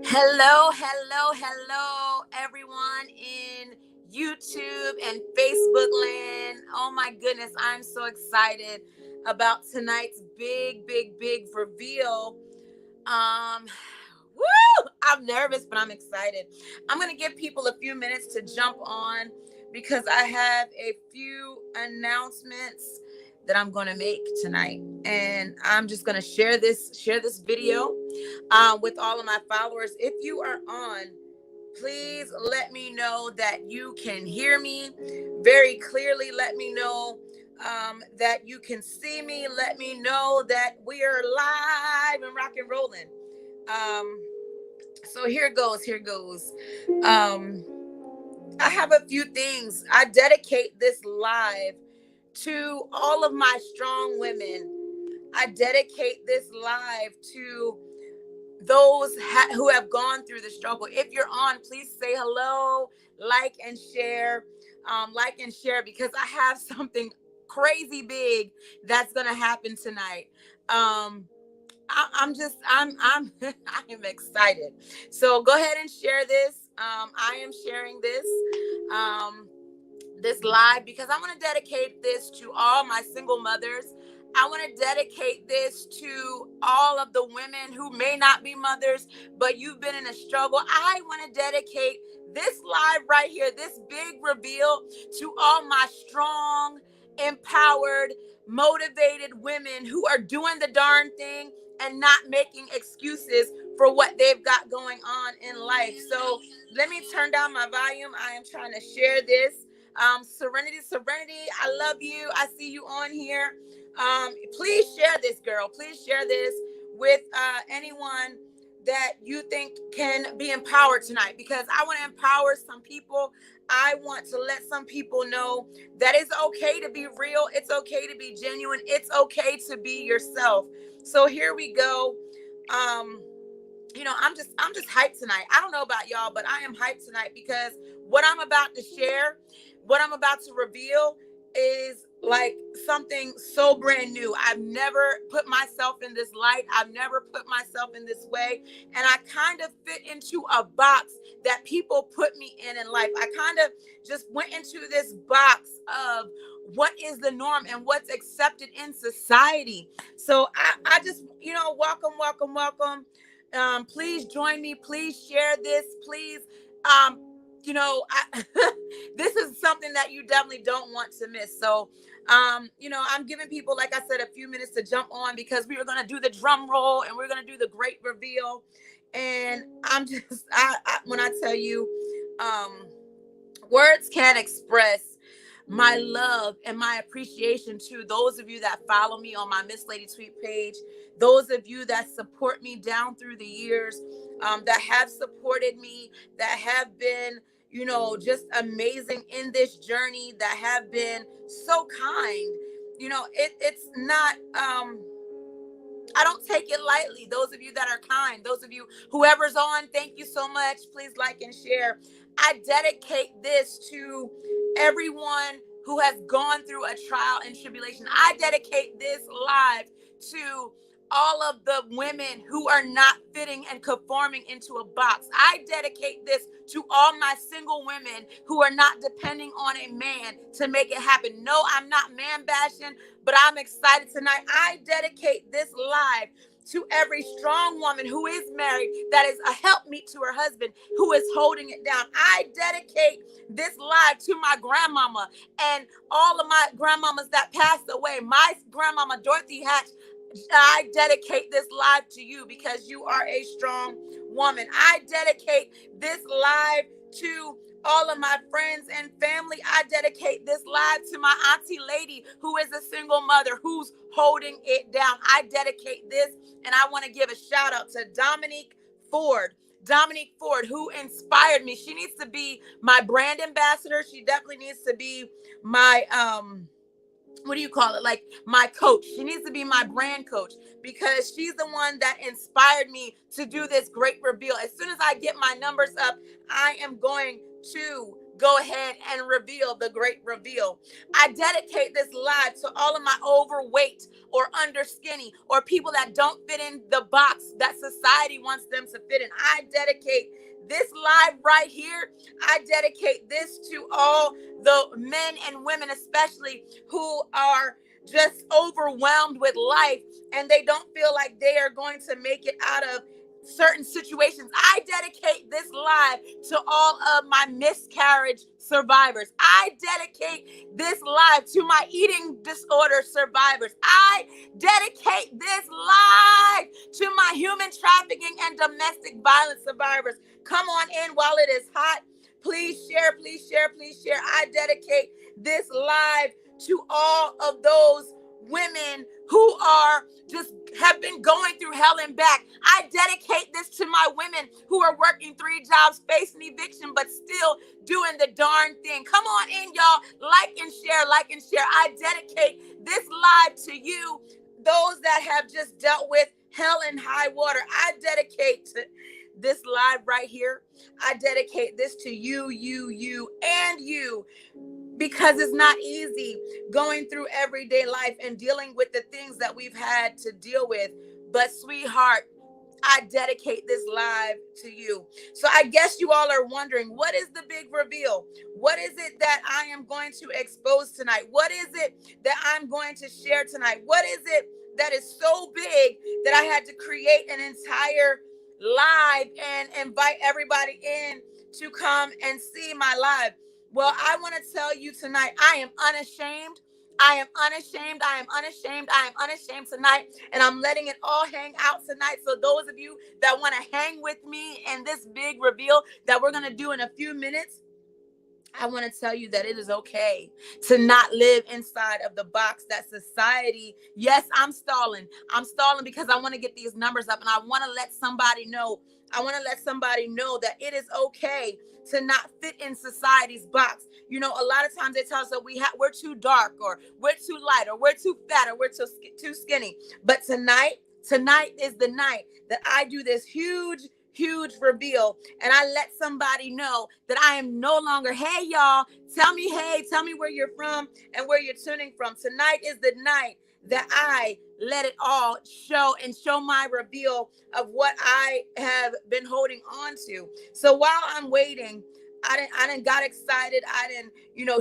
Hello, hello, hello, everyone in YouTube and Facebook land. Oh my goodness, I'm so excited about tonight's big reveal. Um, Woo! I'm nervous, but I'm excited. I'm gonna give people a few minutes to jump on because I have a few announcements that I'm gonna make tonight, and I'm just gonna share this video with all of my followers. If you are on, please let me know that you can hear me very clearly. Let me know that you can see me. Let me know that we are live and rock and rolling. Um, so here goes. Here goes. Um, I have a few things. I dedicate this live to all of my strong women. I dedicate this live to those who have gone through the struggle. If you're on, please say hello, like and share because I have something crazy big that's gonna happen tonight. I'm I am excited. So go ahead and share this. I am sharing um, this live because I want to dedicate this to all my single mothers. I want to dedicate this to all of the women who may not be mothers, but you've been in a struggle. I want to dedicate this live right here, this big reveal to all my strong, empowered, motivated women who are doing the darn thing and not making excuses for what they've got going on in life. So let me turn down my volume. I am trying to share this. Serenity, I love you. I see you on here. Please share this, girl. Please share this with anyone that you think can be empowered tonight because I want to empower some people. I want to let some people know that it's okay to be real. It's okay to be genuine. It's okay to be yourself. So here we go. Um, I'm just hyped tonight. I don't know about y'all, but I am hyped tonight because what I'm about to share, what I'm about to reveal is like something so brand new. I've never put myself in this light. I've never put myself in this way. And I kind of fit into a box that people put me in life. I kind of just went into this box of what is the norm and what's accepted in society. So I just, welcome. Please join me. Please share this. Please, this is something that you definitely don't want to miss. So, I'm giving people, like I said, a few minutes to jump on because we are going to do the drum roll and we're going to do the great reveal. And I'm just, when I tell you, um, words can't express my love and my appreciation to those of you that follow me on my Miss Lady Tweet page, those of you that support me down through the years, that have supported me, that have been, just amazing in this journey, that have been so kind. It's not. I don't take it lightly. Those of you that are kind, those of you, whoever's on, thank you so much. Please like and share. I dedicate this to everyone who has gone through a trial and tribulation. I dedicate this live to all of the women who are not fitting and conforming into a box. I dedicate this to all my single women who are not depending on a man to make it happen. No, I'm not man bashing, but I'm excited tonight. I dedicate this live to every strong woman who is married that is a helpmeet to her husband who is holding it down. I dedicate this live to my grandmama and all of my grandmamas that passed away. My grandmama, Dorothy Hatch, I dedicate this live to you because you are a strong woman. I dedicate this live to all of my friends and family. I dedicate this live to my auntie lady who is a single mother who's holding it down. I dedicate this and I want to give a shout out to Dominique Ford. Dominique Ford, who inspired me. She needs to be my brand ambassador. She definitely needs to be my what do you call it? Like my coach. She needs to be my brand coach because she's the one that inspired me to do this great reveal. As soon as I get my numbers up, I am going to go ahead and reveal the great reveal. I dedicate this live to all of my overweight or under skinny or people that don't fit in the box that society wants them to fit in. I dedicate this live right here. I dedicate this to all the men and women, especially who are just overwhelmed with life and they don't feel like they are going to make it out of certain situations. I dedicate this live to all of my miscarriage survivors. I dedicate this live to my eating disorder survivors. I dedicate this live to my human trafficking and domestic violence survivors. Come on in while it is hot. Please share, please share, please share. I dedicate this live to all of those women who are just have been going through hell and back. I dedicate this to my women who are working 3 jobs, facing eviction, but still doing the darn thing. Come on in, y'all. Like and share, like and share. I dedicate this live to you, those that have just dealt with hell and high water. I dedicate this live right here. I dedicate this to you, and you. Because it's not easy going through everyday life and dealing with the things that we've had to deal with. But sweetheart, I dedicate this live to you. So I guess you all are wondering, what is the big reveal? What is it that I am going to expose tonight? What is it that I'm going to share tonight? What is it that is so big that I had to create an entire live and invite everybody in to come and see my live? Well, I want to tell you tonight, I am unashamed. I am unashamed. I am unashamed. I am unashamed tonight. And I'm letting it all hang out tonight. So those of you that want to hang with me in this big reveal that we're going to do in a few minutes, I want to tell you that it is okay to not live inside of the box that society. Yes, I'm stalling. I'm stalling because I want to get these numbers up and I want to let somebody know. I want to let somebody know that it is okay to not fit in society's box. You know, a lot of times they tell us that we're too dark or we're too light or we're too fat or we're too skinny. But tonight is the night that I do this huge reveal and I let somebody know that I am no longer, hey y'all, tell me where you're from and where you're tuning from. Tonight is the night that I let it all show my reveal of what I have been holding on to. So while I'm waiting, I didn't got excited. I didn't,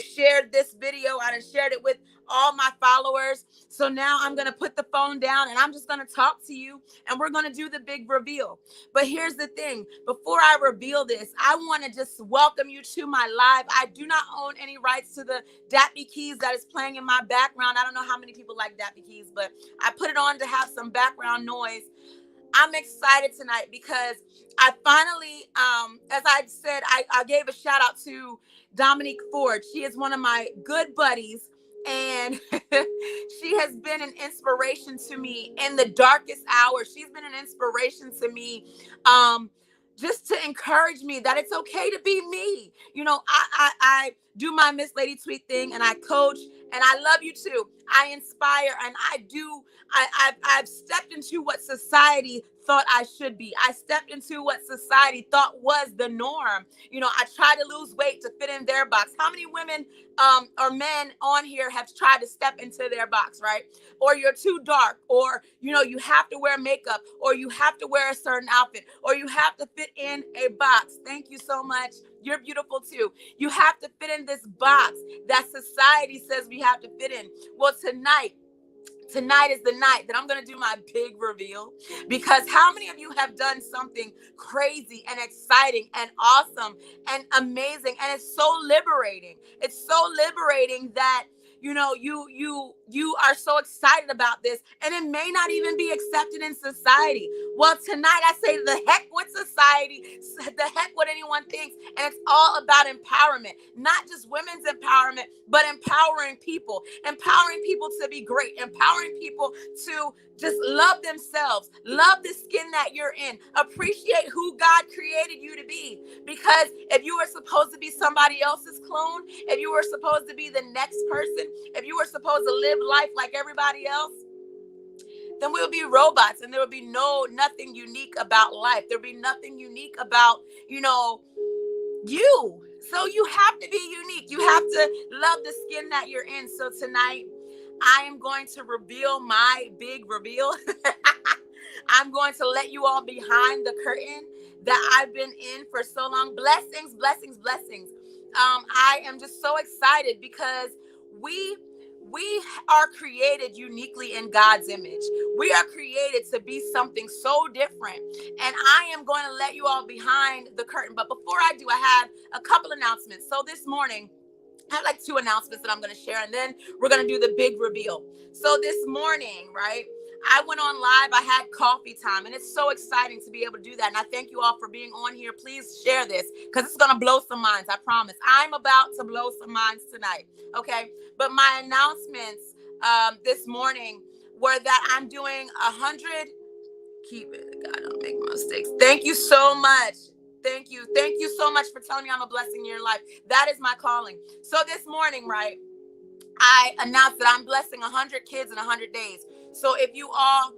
share this video. I didn't shared it with all my followers. So now I'm going to put the phone down and I'm just going to talk to you and we're going to do the big reveal. But here's the thing. Before I reveal this, I want to just welcome you to my live. I do not own any rights to the Dappy Keys that is playing in my background. I don't know how many people like Dappy Keys, but I put it on to have some background noise. I'm excited tonight because I finally, as I said, I gave a shout out to Dominique Ford. She is one of my good buddies. And she has been an inspiration to me in the darkest hours. She's been an inspiration to me, just to encourage me that it's okay to be me. I do my Miss Lady Tweet thing and I coach and I love you too. I inspire and I've stepped into what society thought I should be. I stepped into what society thought was the norm. I tried to lose weight to fit in their box. How many women or men on here have tried to step into their box, right? Or you're too dark, or you have to wear makeup, or you have to wear a certain outfit, or you have to fit in a box. Thank you so much. You're beautiful too. You have to fit in this box that society says we have to fit in. Well, tonight is the night that I'm going to do my big reveal, because how many of you have done something crazy and exciting and awesome and amazing? And it's so liberating. It's so liberating that you are so excited about this and it may not even be accepted in society. Well, tonight I say the heck with society, the heck what anyone thinks. And it's all about empowerment, not just women's empowerment, but empowering people to be great, empowering people to just love themselves, love the skin that you're in, appreciate who God created you to be. Because if you were supposed to be somebody else's clone, if you were supposed to be the next person, if you were supposed to live life like everybody else, then we would be robots and there would be nothing unique about life. There'd be nothing unique about, you. So you have to be unique. You have to love the skin that you're in. So tonight, I am going to reveal my big reveal. I'm going to let you all behind the curtain that I've been in for so long. Blessings, blessings, blessings. I am just so excited because we we are created uniquely in God's image. We are created to be something so different. And I am going to let you all behind the curtain. But before I do, I have a couple announcements. So this morning, I have like two announcements that I'm going to share, and then we're going to do the big reveal. So this morning, right, I went on live. I had coffee time, and it's so exciting to be able to do that. And I thank you all for being on here. Please share this because it's going to blow some minds. I promise. I'm about to blow some minds tonight. Okay. But my announcements this morning were that I'm doing 100. Keep it. God, don't make mistakes. Thank you so much. Thank you. Thank you so much for telling me I'm a blessing in your life. That is my calling. So this morning, right, I announced that I'm blessing 100 kids in 100 days. So if you all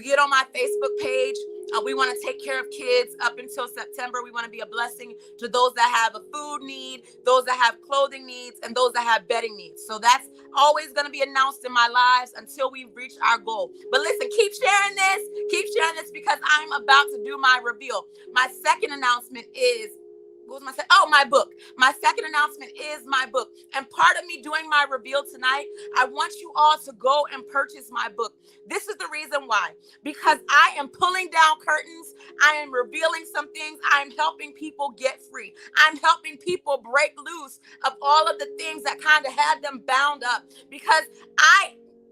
get on my Facebook page, we want to take care of kids up until September. We want to be a blessing to those that have a food need, those that have clothing needs, and those that have bedding needs. So that's always going to be announced in my lives until we reach our goal. But listen, keep sharing this because I'm about to do my reveal. My second announcement is, my book. My second announcement is my book. And part of me doing my reveal tonight, I want you all to go and purchase my book. This is the reason why. Because I am pulling down curtains. I am revealing some things. I am helping people get free. I'm helping people break loose of all of the things that kind of had them bound up. Because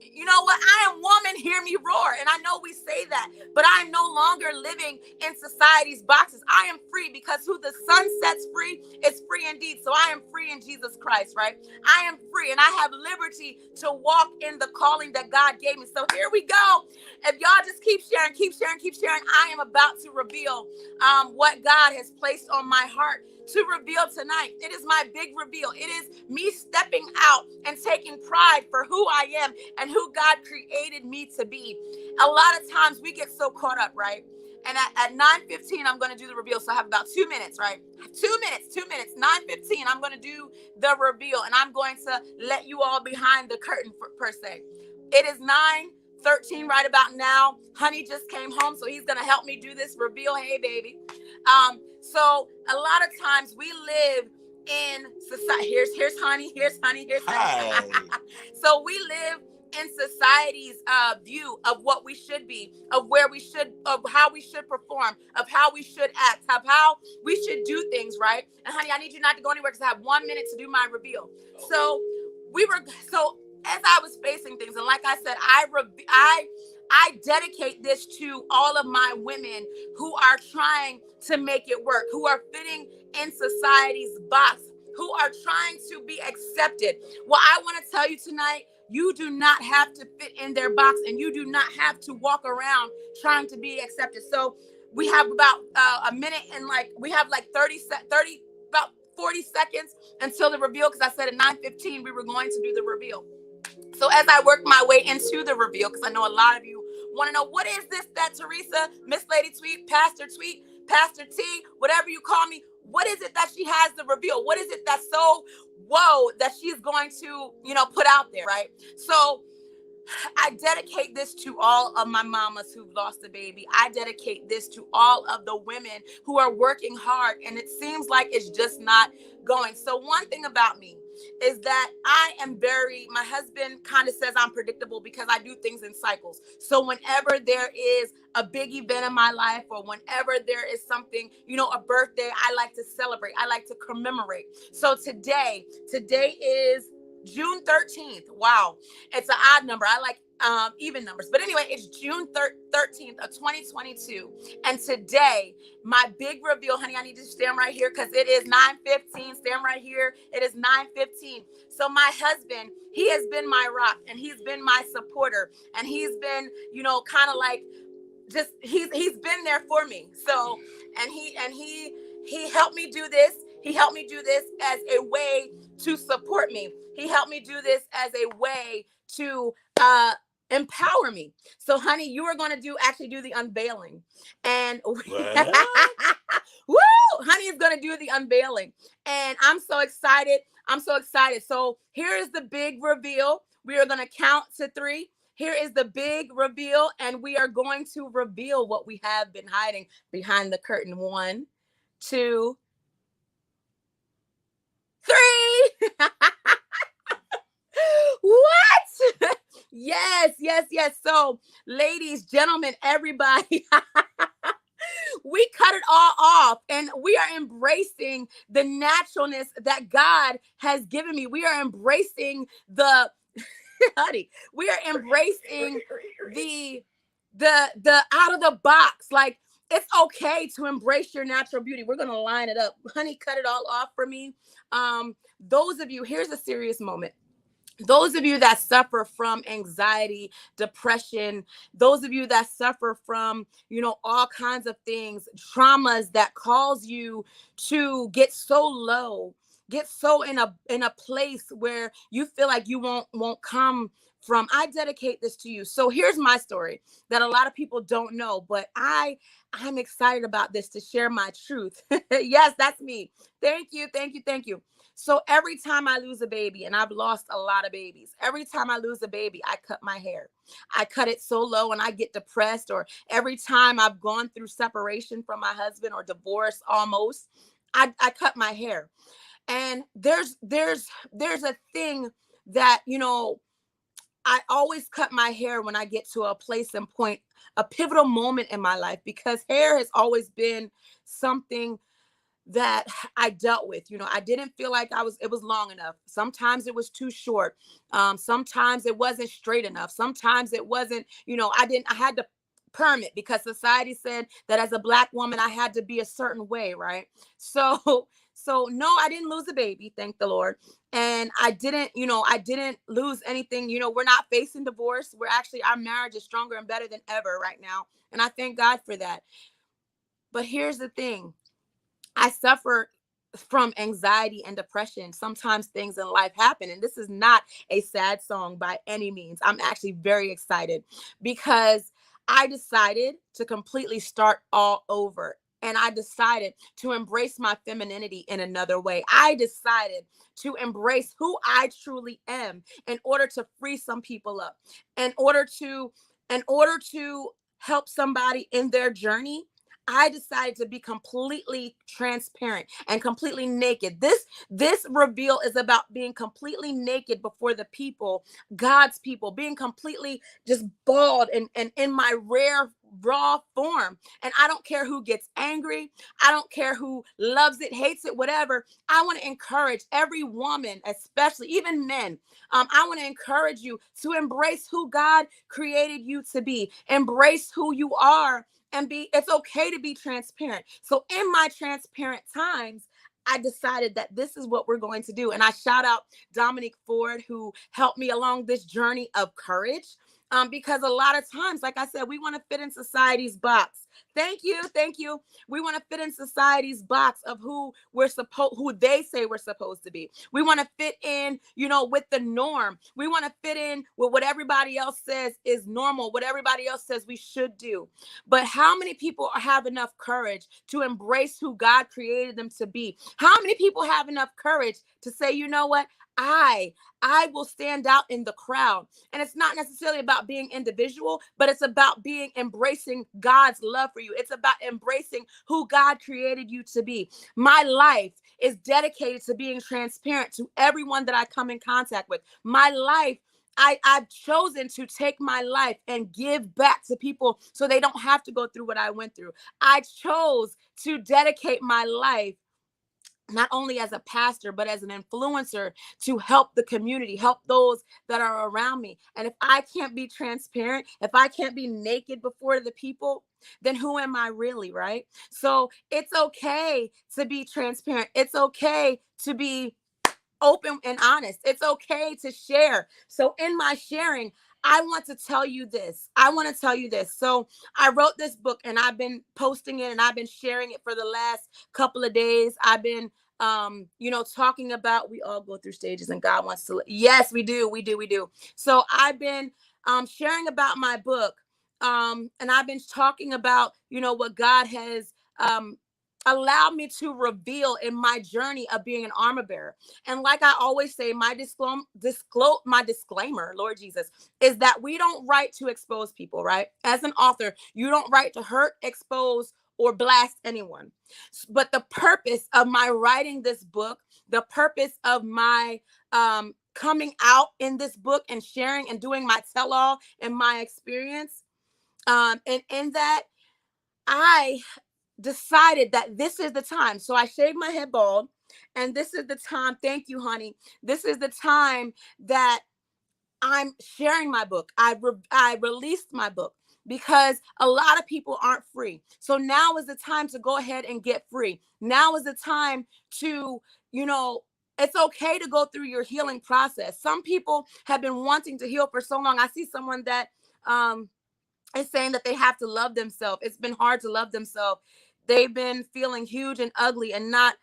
you know what? I am woman, hear me roar. And I know we say that, but I am no longer living in society's boxes. I am free because who the Son sets free is free indeed. So I am free in Jesus Christ, right? I am free and I have liberty to walk in the calling that God gave me. So here we go. If y'all just keep sharing, I am about to reveal what God has placed on my heart to reveal tonight. It is my big reveal. It is me stepping out and taking pride for who I am and who God created me to be. A lot of times we get so caught up, right? And at 9:15, I'm going to do the reveal. So I have about 2 minutes, right? 2 minutes, 9:15, I'm going to do the reveal. And I'm going to let you all behind the curtain per se. It is 9:13 right about now. Honey just came home, so he's going to help me do this reveal. Hey, baby. So a lot of times we live in society. Here's honey. Hi. So we live in society's view of what we should be, of where we should, of how we should perform, of how we should act, of how we should do things, right? And honey, I need you not to go anywhere because I have 1 minute to do my reveal. So as I was facing things, and like I said, I dedicate this to all of my women who are trying to make it work, who are fitting in society's box, who are trying to be accepted. Well, I want to tell you tonight, you do not have to fit in their box and you do not have to walk around trying to be accepted. So we have about a minute and we have 30, about 40 seconds until the reveal, because I said at 9:15 we were going to do the reveal. So as I work my way into the reveal, because I know a lot of you want to know, what is this that Teresa, Miss Lady Tweet, Pastor T, whatever you call me, what is it that she has the reveal? What is it that's so whoa that she's going to, put out there, right? So I dedicate this to all of my mamas who've lost a baby. I dedicate this to all of the women who are working hard and it seems like it's just not going. So one thing about me is that my husband kind of says I'm predictable because I do things in cycles. So whenever there is a big event in my life or whenever there is something, a birthday, I like to celebrate. I like to commemorate. So today is June 13th. Wow. It's an odd number. I like even numbers. But anyway, it's June 13th of 2022. And today, my big reveal, honey, I need you to stand right here because it is 9:15. Stand right here. It is 9:15. So my husband, he has been my rock and he's been my supporter. And he's been, kind of like he's been there for me. So, and he helped me do this. He helped me do this as a way to support me. He helped me do this as a way to empower me. So, honey, you are going to actually do the unveiling. And woo, honey is going going to do the unveiling. And I'm so excited. I'm so excited. So here is the big reveal. We are going to count to 3. Here is the big reveal, and we are going to reveal what we have been hiding behind the curtain. 1, 2, 3. What? Yes, yes, yes. So, ladies, gentlemen, everybody, we cut it all off and we are embracing the naturalness that God has given me. We are embracing the honey, we are embracing the out of the box. Like, it's okay to embrace your natural beauty. We're gonna line it up. Honey, cut it all off for me. Those of you, here's a serious moment. Those of you that suffer from anxiety, depression, those of you that suffer from, all kinds of things, traumas that cause you to get so low, get so in a place where you feel like you won't come from. I dedicate this to you. So here's my story that a lot of people don't know, but I'm excited about this to share my truth. Yes, that's me. Thank you, thank you, thank you. So every time I lose a baby, and I've lost a lot of babies, every time I lose a baby, I cut my hair. I cut it so low and I get depressed. Or every time I've gone through separation from my husband or divorce almost, I cut my hair. And there's a thing that, I always cut my hair when I get to a place and point, a pivotal moment in my life, because hair has always been something that I dealt with. I didn't feel like it was long enough. Sometimes it was too short. Sometimes it wasn't straight enough. Sometimes it wasn't, I had to perm it because society said that as a Black woman, I had to be a certain way. Right. So no, I didn't lose a baby. Thank the Lord. And I didn't lose anything. We're not facing divorce. Our marriage is stronger and better than ever right now. And I thank God for that. But here's the thing. I suffer from anxiety and depression. Sometimes things in life happen. And this is not a sad song by any means. I'm actually very excited because I decided to completely start all over. And I decided to embrace my femininity in another way. I decided to embrace who I truly am in order to free some people up, in order to help somebody in their journey. I decided to be completely transparent and completely naked. This reveal is about being completely naked before the people, God's people, being completely just bald and in my rare raw form. And I don't care who gets angry. I don't care who loves it, hates it, whatever. I want to encourage every woman, especially even men. I want to encourage you to embrace who God created you to be. Embrace who you are. And it's okay to be transparent. So in my transparent times, I decided that this is what we're going to do. And I shout out Dominique Ford, who helped me along this journey of courage. Because a lot of times, like I said, we want to fit in society's box. Thank you. We want to fit in society's box of who they say we're supposed to be. We want to fit in, with the norm. We want to fit in with what everybody else says is normal, what everybody else says we should do. But how many people have enough courage to embrace who God created them to be? How many people have enough courage to say, you know what? I will stand out in the crowd. And it's not necessarily about being individual, but it's about embracing God's love for you. It's about embracing who God created you to be. My life is dedicated to being transparent to everyone that I come in contact with. My life, I've chosen to take my life and give back to people so they don't have to go through what I went through. I chose to dedicate my life not only as a pastor, but as an influencer to help the community, help those that are around me. And if I can't be transparent, if I can't be naked before the people, then who am I really, right? So it's okay to be transparent. It's okay to be open and honest. It's okay to share. So in my sharing, I want to tell you this. So I wrote this book and I've been posting it and I've been sharing it for the last couple of days. I've been talking about, we all go through stages and God wants to, yes, we do. So I've been sharing about my book. And I've been talking about, what God has allowed me to reveal in my journey of being an armor bearer. And like I always say, my disclaimer, Lord Jesus, is that we don't write to expose people, right? As an author, you don't write to hurt, expose, or blast anyone. But the purpose of my writing this book, the purpose of my coming out in this book and sharing and doing my tell-all and my experience, and in that, I decided that this is the time. So I shaved my head bald, and this is the time. Thank you, honey. This is the time that I'm sharing my book. I released my book because a lot of people aren't free. So now is the time to go ahead and get free. Now is the time to, it's okay to go through your healing process. Some people have been wanting to heal for so long. I see someone that is saying that they have to love themselves. It's been hard to love themselves. They've been feeling huge and ugly and not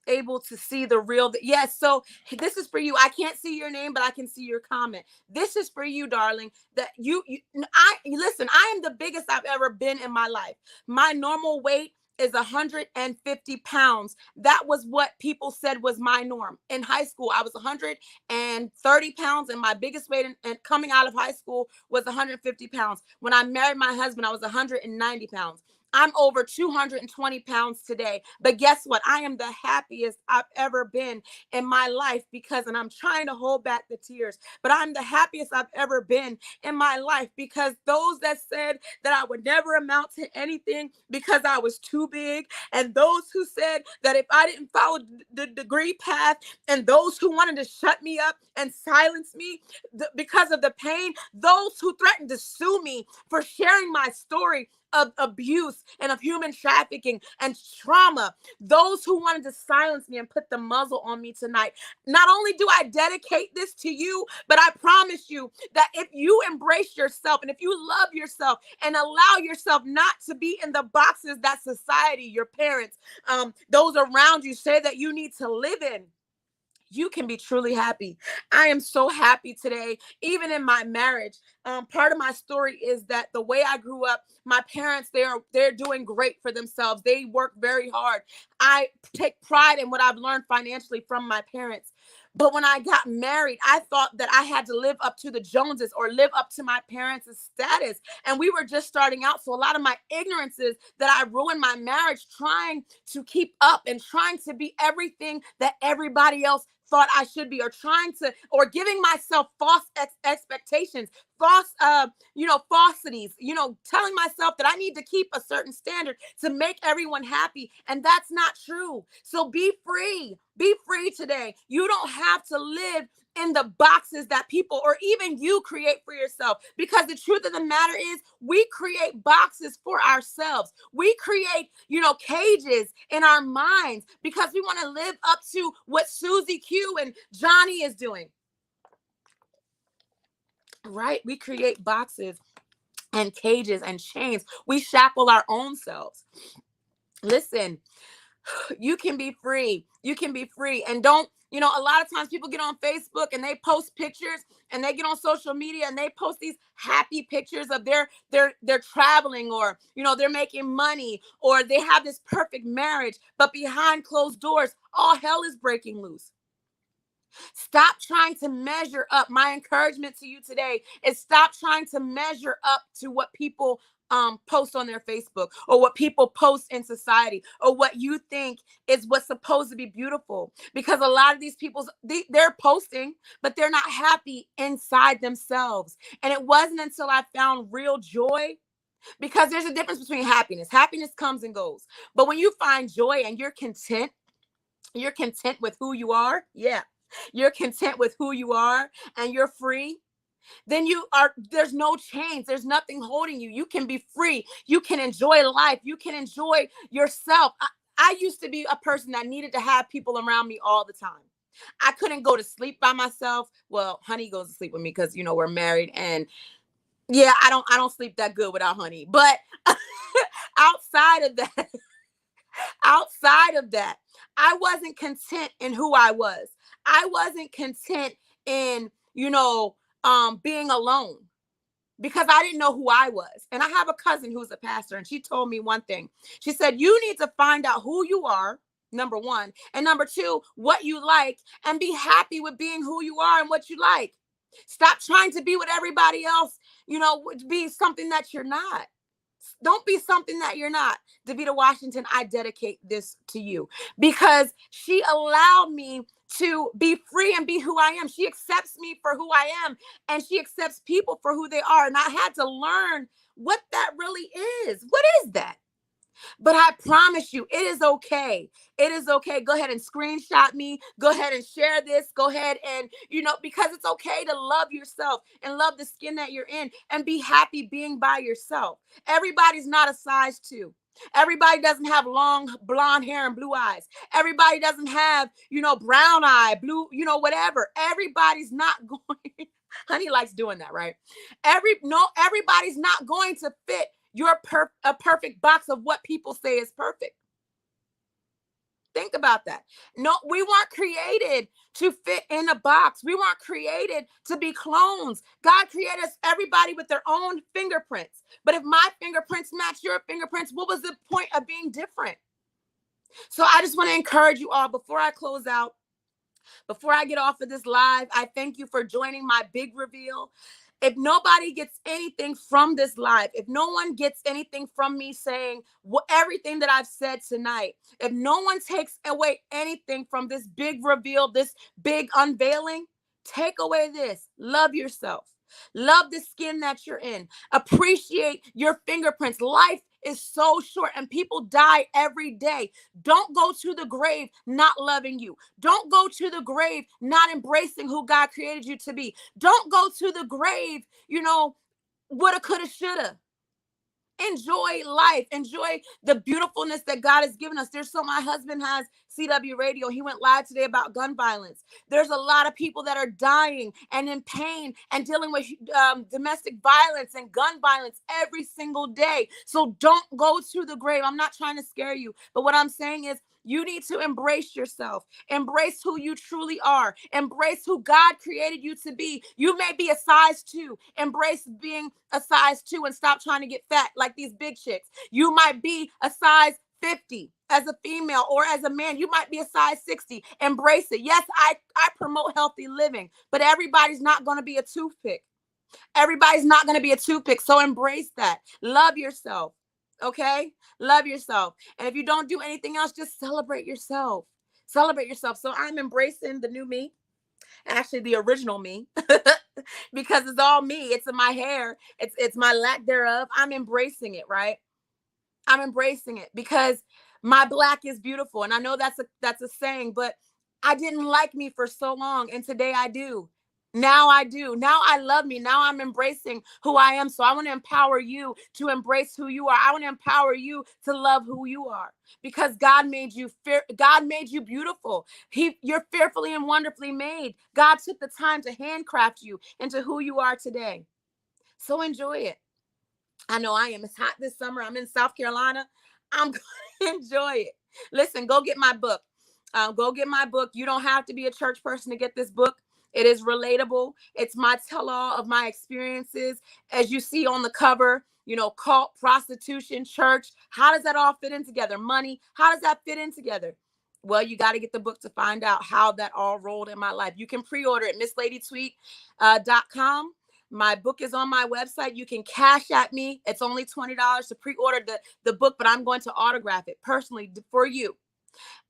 able to see the real. Yes. So this is for you. I can't see your name, but I can see your comment. This is for you, darling. That listen, I am the biggest I've ever been in my life. My normal weight is 150 pounds. That was what people said was my norm. In high school, I was 130 pounds, and my biggest weight and coming out of high school was 150 pounds. When I married my husband, I was 190 pounds. I'm over 220 pounds today. But guess what? I am the happiest I've ever been in my life and I'm trying to hold back the tears, but I'm the happiest I've ever been in my life because those that said that I would never amount to anything because I was too big, and those who said that if I didn't follow the degree path, and those who wanted to shut me up and silence me because of the pain, those who threatened to sue me for sharing my story of abuse and of human trafficking and trauma, those who wanted to silence me and put the muzzle on me tonight. Not only do I dedicate this to you, but I promise you that if you embrace yourself and if you love yourself and allow yourself not to be in the boxes that society, your parents, those around you say that you need to live in, you can be truly happy. I am so happy today, even in my marriage. Part of my story is that the way I grew up, my parents, they're doing great for themselves. They work very hard. I take pride in what I've learned financially from my parents. But when I got married, I thought that I had to live up to the Joneses or live up to my parents' status. And we were just starting out. So a lot of my ignorance is that I ruined my marriage trying to keep up and trying to be everything that everybody else thought I should be, or giving myself false expectations, falsities, telling myself that I need to keep a certain standard to make everyone happy. And that's not true. So be free today. You don't have to live in the boxes that people or even you create for yourself, because the truth of the matter is we create boxes for ourselves. We create, cages in our minds because we want to live up to what Susie Q and Johnny is doing. Right? We create boxes and cages and chains. We shackle our own selves. Listen, you can be free. You can be free. And don't, a lot of times people get on Facebook and they post pictures, and they get on social media and they post these happy pictures of they're traveling, or, they're making money, or they have this perfect marriage, but behind closed doors, all hell is breaking loose. Stop trying to measure up. My encouragement to you today is stop trying to measure up to what people post on their Facebook, or what people post in society, or what you think is what's supposed to be beautiful. Because a lot of these people, they're posting, but they're not happy inside themselves. And it wasn't until I found real joy, because there's a difference between happiness. Happiness comes and goes. But when you find joy and you're content with who you are. Yeah. You're content with who you are and you're free. Then there's no chains. There's nothing holding you. You can be free. You can enjoy life. You can enjoy yourself. I used to be a person that needed to have people around me all the time. I couldn't go to sleep by myself. Well, honey goes to sleep with me because, we're married, and yeah, I don't sleep that good without honey. But outside of that, I wasn't content in who I was. I wasn't content in, being alone. because I didn't know who I was. And I have a cousin who's a pastor, and she told me one thing. She said, you need to find out who you are, number one, and number two, what you like, and be happy with being who you are and what you like. Stop trying to be with everybody else, be something that you're not. Don't be something that you're not. Davita Washington, I dedicate this to you because she allowed me to be free and be who I am. She accepts me for who I am, and she accepts people for who they are. And I had to learn what that really is. What is that? But I promise you, it is okay. It is okay. Go ahead and screenshot me. Go ahead and share this. Go ahead and, because it's okay to love yourself and love the skin that you're in and be happy being by yourself. Everybody's not a size 2. Everybody doesn't have long blonde hair and blue eyes. Everybody doesn't have, brown eye, blue, whatever. Everybody's not going. Honey likes doing that, right? Everybody's not going to fit a perfect box of what people say is perfect. Think about that. No, we weren't created to fit in a box. We weren't created to be clones. God created us, everybody with their own fingerprints. But if my fingerprints match your fingerprints, what was the point of being different? So I just want to encourage you all before I close out, before I get off of this live, I thank you for joining my big reveal. If nobody gets anything from this live, if no one gets anything from me saying everything that I've said tonight, if no one takes away anything from this big reveal, this big unveiling, take away this. Love yourself. Love the skin that you're in. Appreciate your fingerprints. Life is so short and people die every day. Don't go to the grave not loving you. Don't go to the grave not embracing who God created you to be. Don't go to the grave, woulda, coulda, shoulda. Enjoy life. Enjoy the beautifulness that God has given us. My husband has CW Radio. He went live today about gun violence. There's a lot of people that are dying and in pain and dealing with domestic violence and gun violence every single day. So don't go to the grave. I'm not trying to scare you, but what I'm saying is, you need to embrace yourself. Embrace who you truly are. Embrace who God created you to be. You may be a size 2. Embrace being a size 2 and stop trying to get fat like these big chicks. You might be a size 50 as a female, or as a man, you might be a size 60. Embrace it. Yes, I promote healthy living, but everybody's not going to be a toothpick. Everybody's not going to be a toothpick. So embrace that. Love yourself. Okay? Love yourself. And if you don't do anything else, just celebrate yourself. Celebrate yourself. So I'm embracing the new me, actually the original me, because it's all me. It's in my hair. It's my lack thereof. I'm embracing it, right? I'm embracing it because my black is beautiful. And I know that's a saying, but I didn't like me for so long. And today I do. Now I do. Now I love me. Now I'm embracing who I am. So I want to empower you to embrace who you are. I want to empower you to love who you are because God made you God made you beautiful. You're fearfully and wonderfully made. God took the time to handcraft you into who you are today. So enjoy it. I know I am. It's hot this summer. I'm in South Carolina. I'm going to enjoy it. Listen, go get my book. Go get my book. You don't have to be a church person to get this book. It is relatable. It's my tell-all of my experiences. As you see on the cover, cult, prostitution, church. How does that all fit in together? Money. How does that fit in together? Well, you got to get the book to find out how that all rolled in my life. You can pre-order it, missladytweet.com. My book is on my website. You can cash at me. It's only $20 to pre-order the book, but I'm going to autograph it personally for you.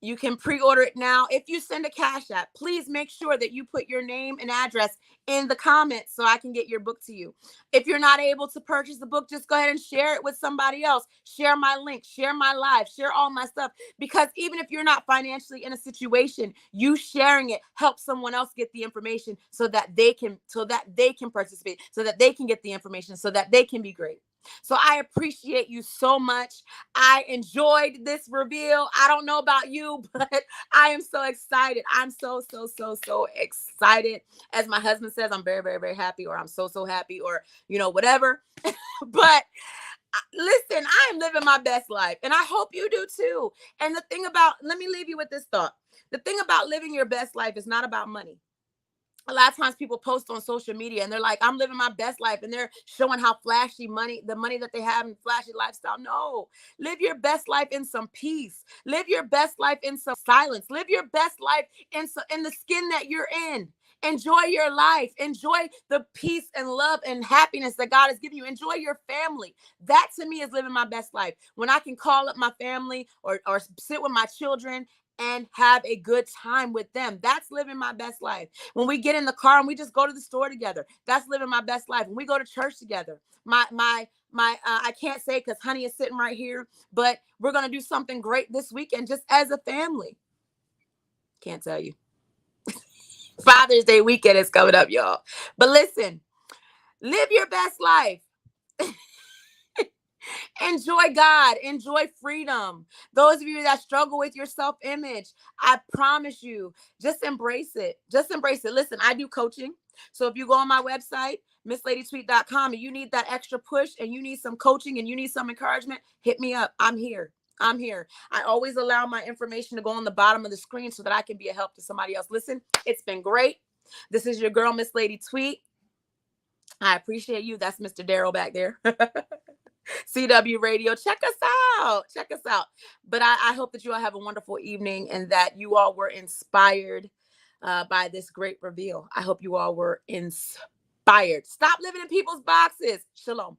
You can pre-order it now. If you send a cash app, please make sure that you put your name and address in the comments so I can get your book to you. If you're not able to purchase the book, just go ahead and share it with somebody else. Share my link, share my live, share all my stuff. Because even if you're not financially in a situation, you sharing it helps someone else get the information so that they can participate, so that they can get the information, so that they can be great. So I appreciate you so much. I enjoyed this reveal. I don't know about you, but I am so excited. I'm so excited. As my husband says, I'm very, very, very happy, or I'm so happy, or, whatever. But listen, I am living my best life, and I hope you do too. And let me leave you with this thought. The thing about living your best life is not about money. a lot of times people post on social media and they're like, I'm living my best life, and they're showing how flashy money, the money that they have in flashy lifestyle. No, live your best life in some peace. Live your best life in some silence. Live your best life in the skin that you're in. Enjoy your life. Enjoy the peace and love and happiness that God has given you. Enjoy your family. That to me is living my best life. When I can call up my family or sit with my children and have a good time with them. That's living my best life. When we get in the car and we just go to the store together, that's living my best life. When we go to church together, I can't say because honey is sitting right here, but we're going to do something great this weekend just as a family. Can't tell you. Father's Day weekend is coming up, y'all. But listen, live your best life. Enjoy God, enjoy freedom. Those of you that struggle with your self-image, I promise you, just embrace it. Just embrace it. Listen, I do coaching. So if you go on my website, missladytweet.com, and you need that extra push and you need some coaching and you need some encouragement, hit me up. I'm here. I'm here. I always allow my information to go on the bottom of the screen so that I can be a help to somebody else. Listen, it's been great. This is your girl, Miss Lady Tweet. I appreciate you. That's Mr. Daryl back there. CW Radio. Check us out. Check us out. But I hope that you all have a wonderful evening and that you all were inspired by this great reveal. I hope you all were inspired. Stop living in people's boxes. Shalom.